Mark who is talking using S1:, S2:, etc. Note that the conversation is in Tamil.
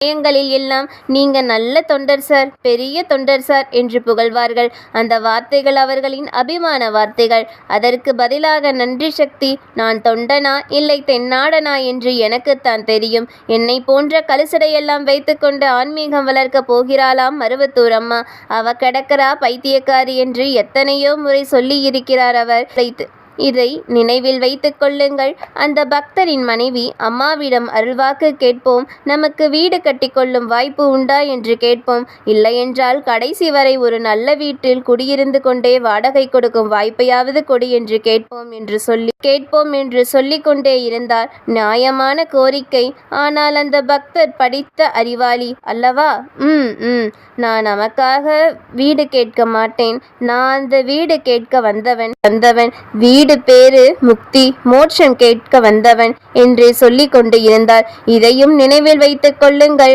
S1: சமயங்களில் எல்லாம் நீங்க நல்ல தொண்டர் சார், பெரிய தொண்டர் சார் என்று புகழ்வார்கள். அந்த வார்த்தைகள் அவர்களின் அபிமான வார்த்தைகள். அதற்கு பதிலாக நன்றி சக்தி, நான் தொண்டனா இல்லை தென்னாடனா என்று எனக்குத்தான் தெரியும். என்னை போன்ற கலுசடையெல்லாம் வைத்துக்கொண்டு ஆன்மீகம் வளர்க்க போகிறாளாம் மருவத்தூர் அம்மா. அவ கிடக்கிறா பைத்தியக்காரி என்று எத்தனையோ முறை சொல்லியிருக்கிறார் அவர். இதை நினைவில் வைத்துக் கொள்ளுங்கள். அந்த பக்தரின் மனைவி அம்மாவிடம் அருள்வாக்கு கேட்போம். நமக்கு வீடு கட்டிக்கொள்ளும் வாய்ப்பு உண்டா என்று கேட்போம். இல்லையென்றால் கடைசி வரை ஒரு நல்ல வீட்டில் குடியிருந்து கொண்டே வாடகை கொடுக்கும் வாய்ப்பையாவது கொடு என்று கேட்போம் என்று சொல்லிக் கொண்டே இருந்தார். நியாயமான கோரிக்கை. ஆனால் அந்த பக்தர் படித்த அறிவாளி அல்லவா? நான் நமக்காக வீடு கேட்க மாட்டேன். நான் அந்த வீடு கேட்க வந்தவன். வீடு பேரு முக்தி மோட்சம் கேட்க வந்தவன் என்று சொல்லிக் கொண்டு இருந்தார். இதையும் நினைவில் வைத்துக் கொள்ளுங்கள்.